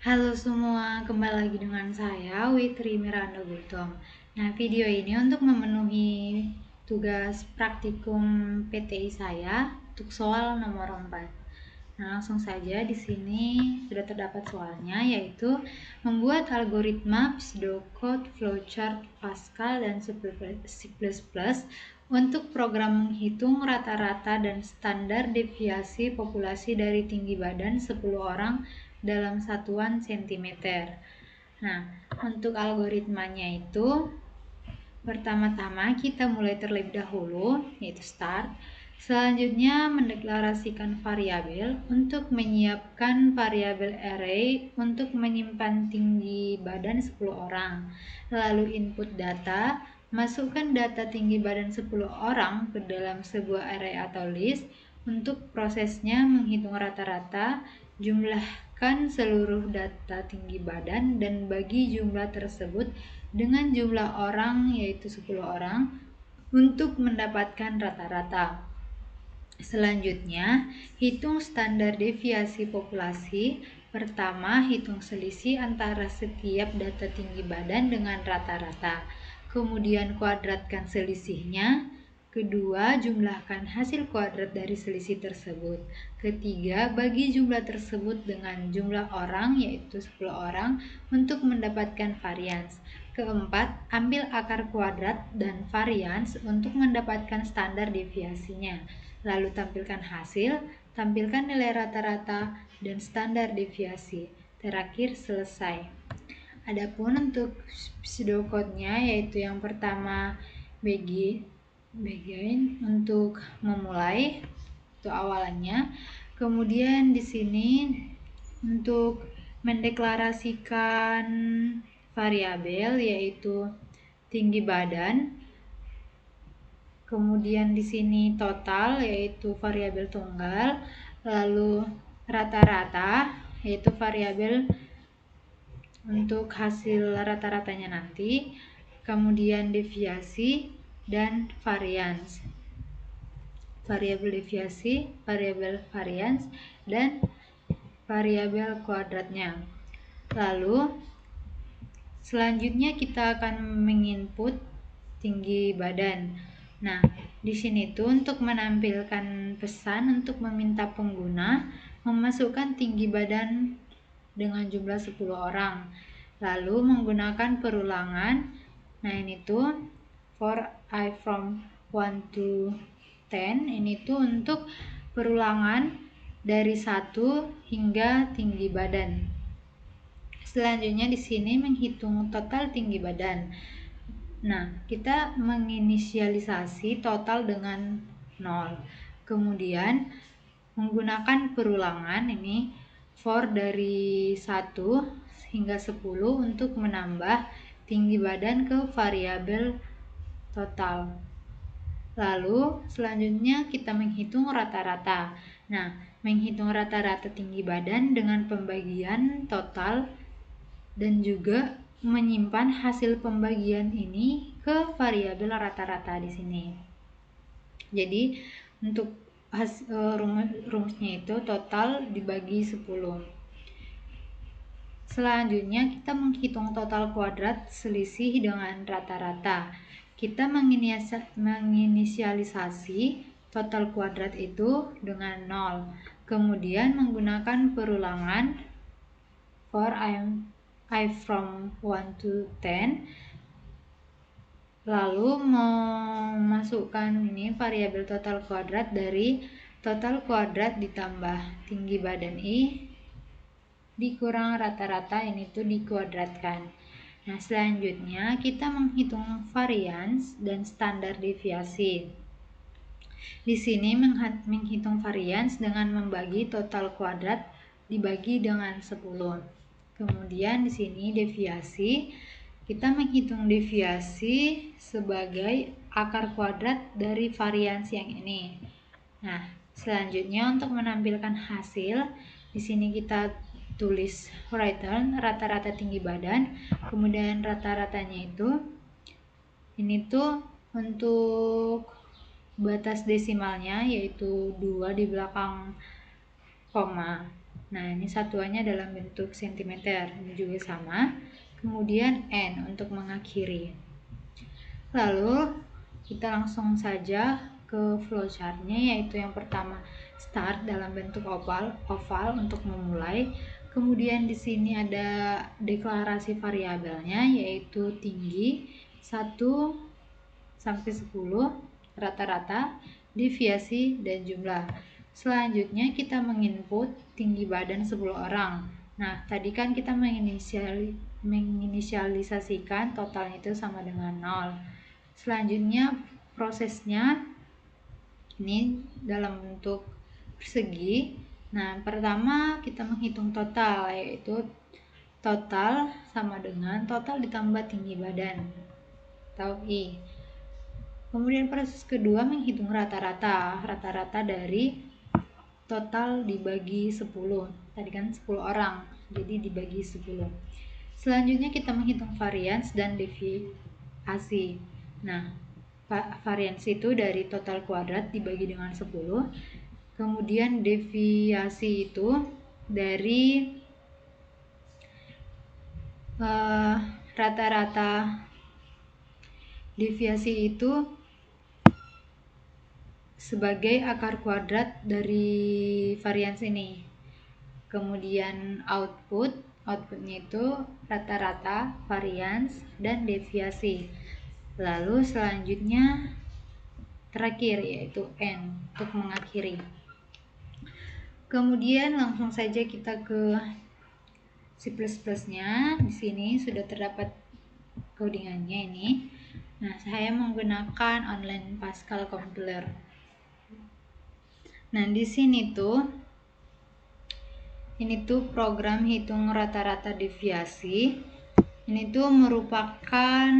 Halo semua, kembali lagi dengan saya Witri Miranda Gultom. Nah, video ini untuk memenuhi tugas praktikum PTI saya untuk soal nomor 4. Nah, langsung saja di sini sudah terdapat soalnya, yaitu membuat algoritma pseudocode flowchart Pascal dan C++ untuk program menghitung rata-rata dan standar deviasi populasi dari tinggi badan 10 orang dalam satuan sentimeter. Nah, untuk algoritmanya itu pertama-tama kita mulai terlebih dahulu, yaitu start. Selanjutnya mendeklarasikan variabel untuk menyiapkan variabel array untuk menyimpan tinggi badan 10 orang. Lalu input data, masukkan data tinggi badan 10 orang ke dalam sebuah array atau list. Untuk prosesnya menghitung rata-rata, jumlahkan seluruh data tinggi badan dan bagi jumlah tersebut dengan jumlah orang, yaitu 10 orang, untuk mendapatkan rata-rata. Selanjutnya, hitung standar deviasi populasi. Pertama, hitung selisih antara setiap data tinggi badan dengan rata-rata. Kemudian kuadratkan selisihnya. Kedua, jumlahkan hasil kuadrat dari selisih tersebut. Ketiga, bagi jumlah tersebut dengan jumlah orang, yaitu 10 orang, untuk mendapatkan varians. Keempat, ambil akar kuadrat dan varians untuk mendapatkan standar deviasinya. Lalu tampilkan hasil, tampilkan nilai rata-rata dan standar deviasi. Terakhir selesai. Adapun untuk pseudocode-nya, yaitu yang pertama begin untuk memulai, itu awalannya. Kemudian di sini untuk mendeklarasikan variabel, yaitu tinggi badan. Kemudian di sini total, yaitu variabel tunggal. Lalu rata-rata, yaitu variabel untuk hasil rata-ratanya nanti. Kemudian deviasi dan varians. Variabel deviasi, variabel varians, dan variabel kuadratnya. Lalu selanjutnya kita akan menginput tinggi badan. Nah, di sini tuh untuk menampilkan pesan untuk meminta pengguna memasukkan tinggi badan dengan jumlah 10 orang. Lalu menggunakan perulangan. Nah, ini tuh for I from 1 to 10, ini tuh untuk perulangan dari 1 hingga tinggi badan. Selanjutnya di sini menghitung total tinggi badan. Nah, kita menginisialisasi total dengan 0. Kemudian menggunakan perulangan ini for dari 1 hingga 10 untuk menambah tinggi badan ke variabel total. Lalu selanjutnya kita menghitung rata-rata. Nah, menghitung rata-rata tinggi badan dengan pembagian total dan juga menyimpan hasil pembagian ini ke variabel rata-rata di sini. Jadi untuk rumusnya itu total dibagi 10. Selanjutnya kita menghitung total kuadrat selisih dengan rata-rata. Kita menginisialisasi total kuadrat itu dengan 0. Kemudian menggunakan perulangan for I from 1 to 10. Lalu memasukkan ini variabel total kuadrat dari total kuadrat ditambah tinggi badan I dikurang rata-rata, ini tuh dikuadratkan. Nah, selanjutnya kita menghitung varians dan standar deviasi. Di sini menghitung varians dengan membagi total kuadrat dibagi dengan 10. Kemudian di sini deviasi, kita menghitung deviasi sebagai akar kuadrat dari varians yang ini. Nah, selanjutnya untuk menampilkan hasil, di sini kita tulis return rata-rata tinggi badan, kemudian rata-ratanya itu ini tuh untuk batas desimalnya yaitu 2 di belakang koma. Nah, ini satuannya dalam bentuk sentimeter, ini juga sama. Kemudian N untuk mengakhiri. Lalu kita langsung saja ke flowchartnya, yaitu yang pertama start dalam bentuk oval untuk memulai. Kemudian di sini ada deklarasi variabelnya, yaitu tinggi 1 sampai 10, rata-rata, deviasi, dan jumlah. Selanjutnya kita menginput tinggi badan 10 orang. Nah, tadi kan kita menginisialisasikan total itu sama dengan 0. Selanjutnya prosesnya ini dalam bentuk persegi. Nah, pertama kita menghitung total, yaitu total sama dengan total ditambah tinggi badan atau I. Kemudian proses kedua menghitung rata-rata dari total dibagi 10. Tadi kan 10 orang, jadi dibagi 10. Selanjutnya kita menghitung varians dan deviasi. Nah, varians itu dari total kuadrat dibagi dengan 10. Kemudian deviasi itu dari rata-rata. Deviasi itu sebagai akar kuadrat dari varians ini. Kemudian outputnya itu rata-rata, varians, dan deviasi. Lalu selanjutnya terakhir yaitu N untuk mengakhiri. Kemudian langsung saja kita ke C++ nya. Di sini sudah terdapat codingannya ini. Nah, saya menggunakan online Pascal compiler. Nah, di sini tuh ini tuh program hitung rata-rata deviasi. Ini tuh merupakan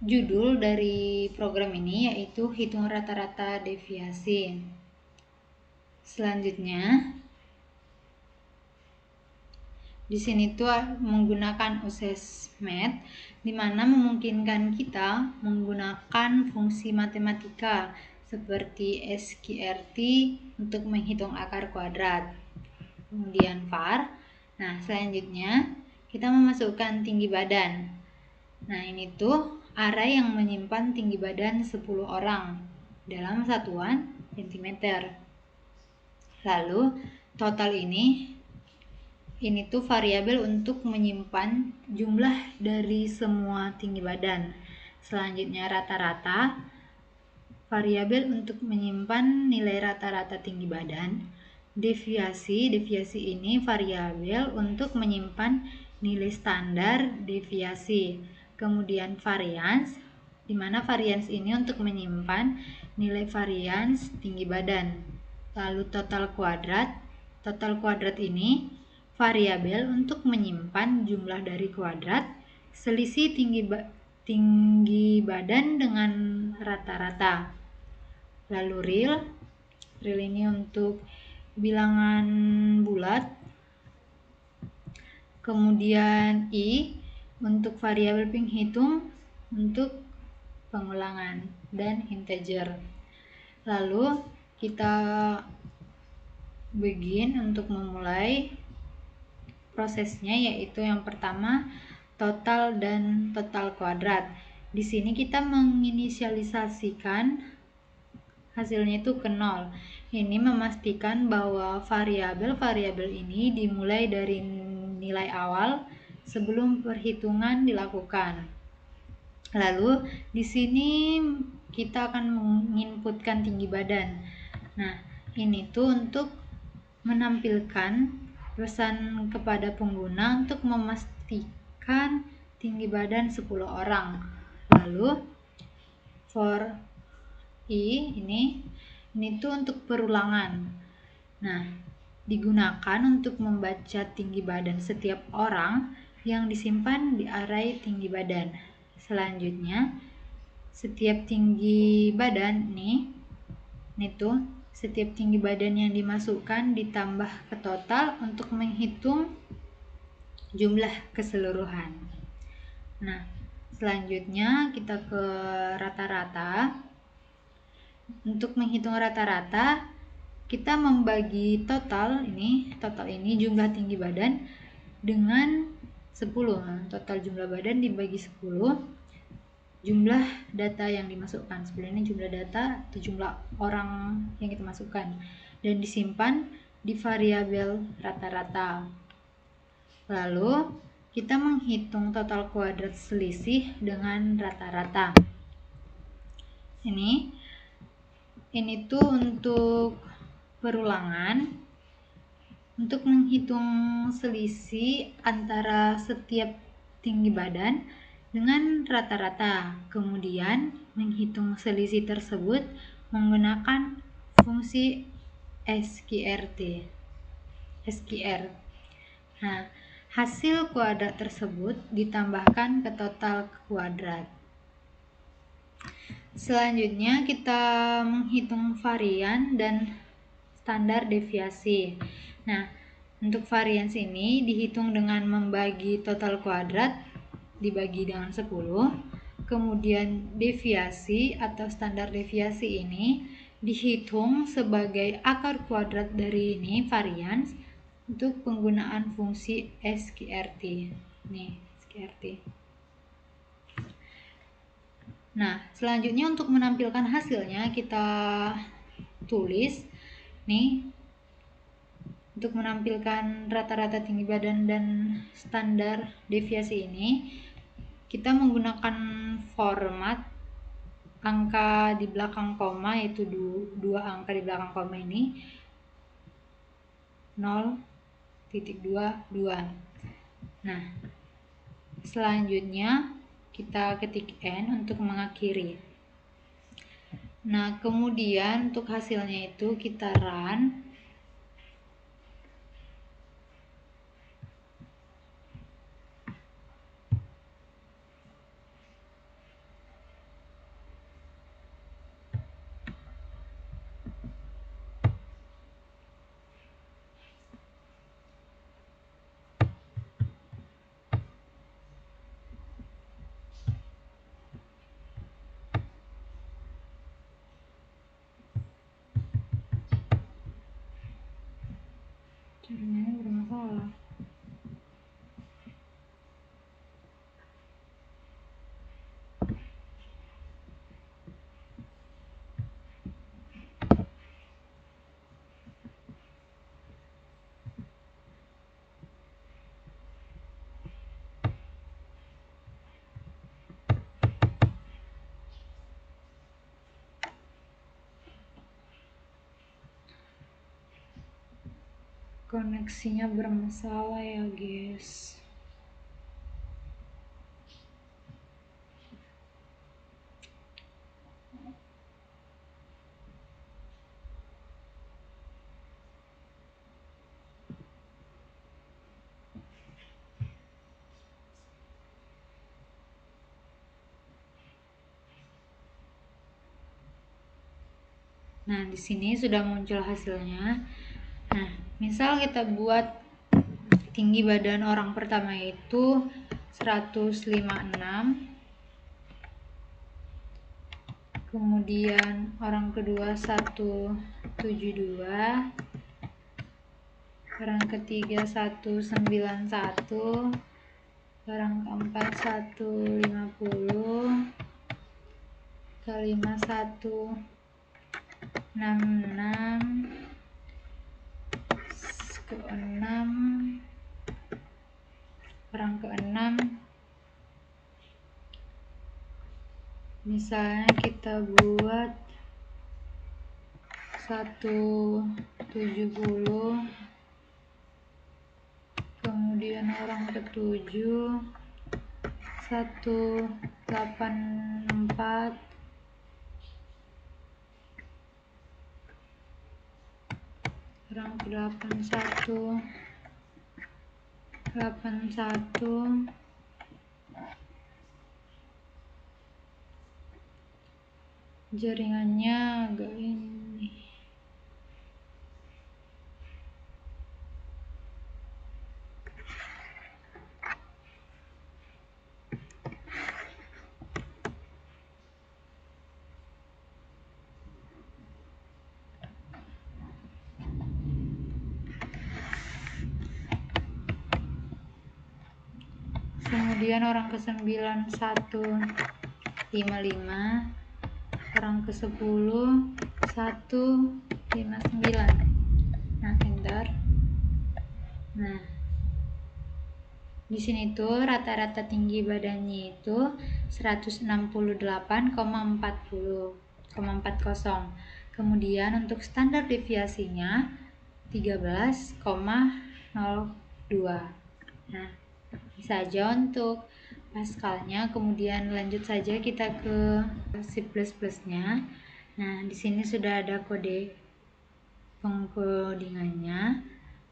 judul dari program ini, yaitu hitung rata-rata deviasi. Selanjutnya di sini tuh menggunakan USESMath, di mana memungkinkan kita menggunakan fungsi matematika seperti SQRT untuk menghitung akar kuadrat. Kemudian var. Nah, selanjutnya kita memasukkan tinggi badan. Nah, ini tuh array yang menyimpan tinggi badan 10 orang dalam satuan sentimeter. Lalu total ini tuh variabel untuk menyimpan jumlah dari semua tinggi badan. Selanjutnya rata-rata, variabel untuk menyimpan nilai rata-rata tinggi badan. Deviasi ini variabel untuk menyimpan nilai standar deviasi. Kemudian varians, di mana varians ini untuk menyimpan nilai varians tinggi badan. Lalu total kuadrat ini variabel untuk menyimpan jumlah dari kuadrat selisih tinggi badan dengan rata-rata. Lalu real ini untuk bilangan bulat. Kemudian I untuk variabel penghitung untuk pengulangan dan integer. Lalu kita begin untuk memulai prosesnya, yaitu yang pertama total dan total kuadrat. Di sini kita menginisialisasikan hasilnya itu ke 0. Ini memastikan bahwa variabel ini dimulai dari nilai awal sebelum perhitungan dilakukan. Lalu di sini kita akan menginputkan tinggi badan. Nah, ini tuh untuk menampilkan pesan kepada pengguna untuk memastikan tinggi badan 10 orang. Lalu for I ini tuh untuk perulangan. Nah, digunakan untuk membaca tinggi badan setiap orang yang disimpan di array tinggi badan. Selanjutnya, setiap tinggi badan setiap tinggi badan yang dimasukkan ditambah ke total untuk menghitung jumlah keseluruhan. Nah, Selanjutnya kita ke rata-rata. Untuk menghitung rata-rata, kita membagi total ini jumlah tinggi badan dengan 10. Total jumlah badan dibagi 10, jumlah data yang dimasukkan. Sebenarnya jumlah data atau jumlah orang yang kita masukkan, dan disimpan di variabel rata-rata. Lalu kita menghitung total kuadrat selisih dengan rata-rata. Ini tuh untuk perulangan. Untuk menghitung selisih antara setiap tinggi badan dengan rata-rata, kemudian menghitung selisih tersebut menggunakan fungsi SQRT. Nah, hasil kuadrat tersebut ditambahkan ke total kuadrat. Selanjutnya kita menghitung varian dan standar deviasi. Nah, untuk varians ini dihitung dengan membagi total kuadrat dibagi dengan 10. Kemudian deviasi atau standar deviasi ini dihitung sebagai akar kuadrat dari varians untuk penggunaan fungsi SQRT. SQRT. Nah, selanjutnya untuk menampilkan hasilnya kita tulis untuk menampilkan rata-rata tinggi badan dan standar deviasi ini, kita menggunakan format angka di belakang koma, yaitu dua angka di belakang koma ini 0.22. Nah, selanjutnya kita ketik N untuk mengakhiri. Nah, kemudian untuk hasilnya itu kita run. Jaringannya bermasalah. Koneksinya bermasalah ya guys. Nah, di sini sudah muncul hasilnya. Nah, misal kita buat tinggi badan orang pertama itu 156, kemudian orang kedua 172, orang ketiga 191, orang keempat 150, kelima 166, keenam, orang keenam misalnya kita buat 170, kemudian orang ketujuh 184, orang ke-8 181, jaringannya agak ini. kemudian orang ke-9 155, orang ke-10 159. Nah, enter. Nah, di sini tuh rata-rata tinggi badannya itu 168,40. Kemudian untuk standar deviasinya 13,02. Nah, bisa aja untuk Pascalnya. Kemudian lanjut saja kita ke C++ nya. Nah, di sini sudah ada kode pengkodingannya.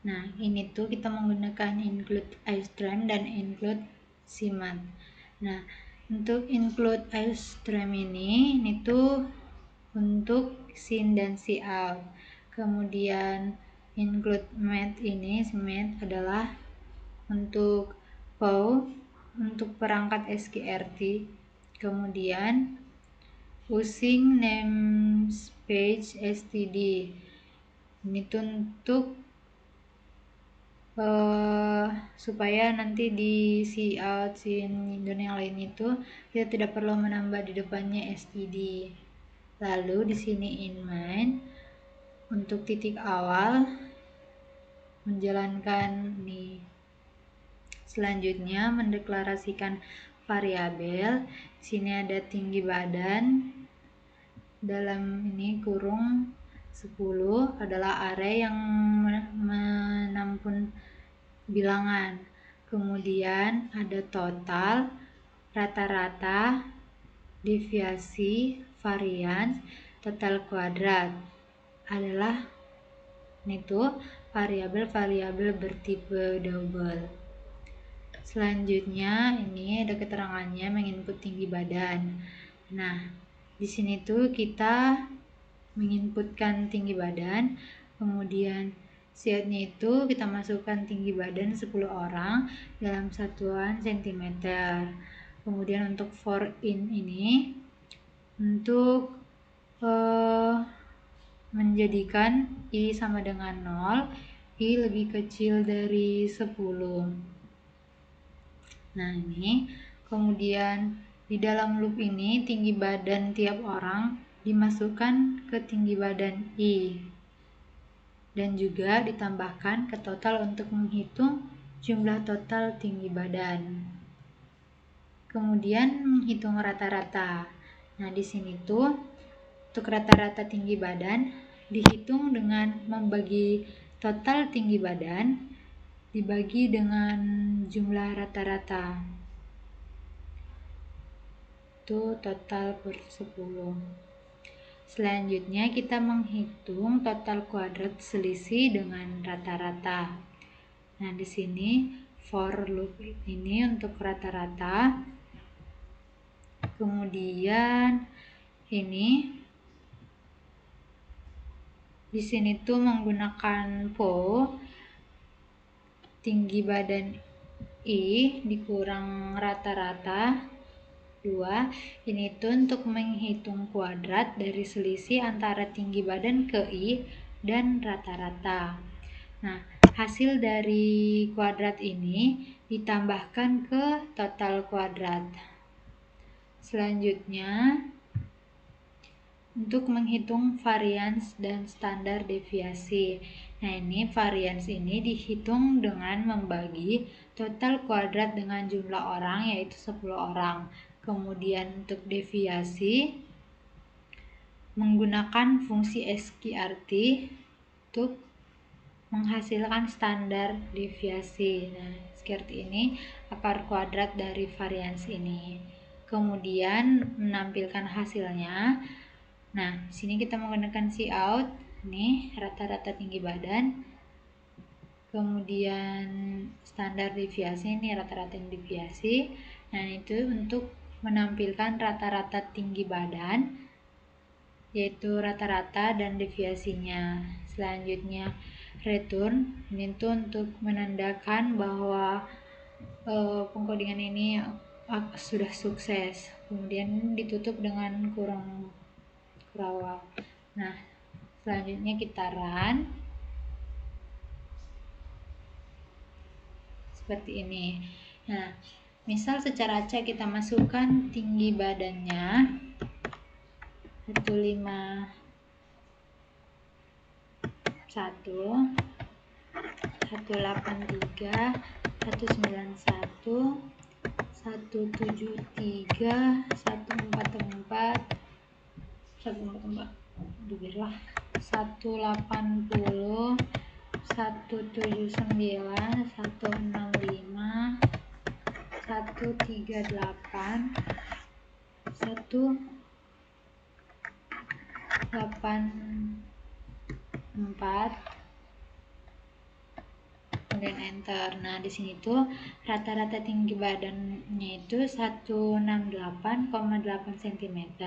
Nah, ini tuh kita menggunakan include iStream dan include CMAT. Nah, untuk include iStream ini tuh untuk sin dan cout. Kemudian include math adalah untuk POW, untuk perangkat SQRT. Kemudian using namespace std, ini tuh untuk supaya nanti di cout, sin, dan yang lain itu kita tidak perlu menambah di depannya std. Lalu di sini in main untuk titik awal menjalankan nih. Selanjutnya mendeklarasikan variabel. Di sini ada tinggi badan, dalam ini kurung 10 adalah array yang menampung bilangan. Kemudian ada total, rata-rata, deviasi, varians, total kuadrat adalah itu variabel-variabel bertipe double. Selanjutnya ini ada keterangannya menginput tinggi badan. Nah, di sini tuh kita menginputkan tinggi badan, kemudian siatnya itu kita masukkan tinggi badan 10 orang dalam satuan cm. Kemudian untuk for in ini untuk menjadikan i sama dengan 0, i lebih kecil dari 10. Nah, ini kemudian di dalam loop ini tinggi badan tiap orang dimasukkan ke tinggi badan i dan juga ditambahkan ke total untuk menghitung jumlah total tinggi badan. Kemudian menghitung rata-rata. Nah, di sini tuh untuk rata-rata tinggi badan dihitung dengan membagi total tinggi badan dibagi dengan jumlah rata-rata. Itu total per 10. Selanjutnya kita menghitung total kuadrat selisih dengan rata-rata. Nah, di sini for loop ini untuk rata-rata. Kemudian ini di sini tuh menggunakan POW, tinggi badan i dikurang rata-rata 2. Ini tuh untuk menghitung kuadrat dari selisih antara tinggi badan ke i dan rata-rata. Nah, hasil dari kuadrat ini ditambahkan ke total kuadrat. Selanjutnya untuk menghitung varians dan standar deviasi. Nah, ini varians ini dihitung dengan membagi total kuadrat dengan jumlah orang, yaitu 10 orang. Kemudian untuk deviasi menggunakan fungsi SQRT untuk menghasilkan standar deviasi. Nah, SQRT ini akar kuadrat dari varians ini. Kemudian menampilkan hasilnya. Nah, di sini kita menggunakan cout, nih rata-rata tinggi badan. Kemudian standar deviasi, ini rata-rata deviasi. Nah, itu untuk menampilkan rata-rata tinggi badan, yaitu rata-rata dan deviasinya. Selanjutnya return, ini tuh untuk menandakan bahwa pengkodingan ini sudah sukses. Kemudian ditutup dengan kurung kerawal. Nah, selanjutnya kita run seperti ini. Nah, Misal secara acak kita masukkan tinggi badannya 151, 183, 191, 173, 144, 180, 179, 165, 138, 184, kemudian enter. Nah, di sini tuh rata-rata tinggi badannya itu 168,8 cm.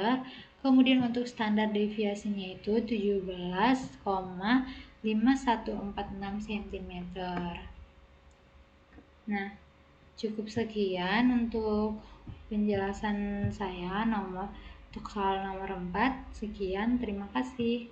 Kemudian untuk standar deviasinya itu 17,5146 cm. Nah, cukup sekian untuk penjelasan saya untuk soal nomor 4. Sekian, terima kasih.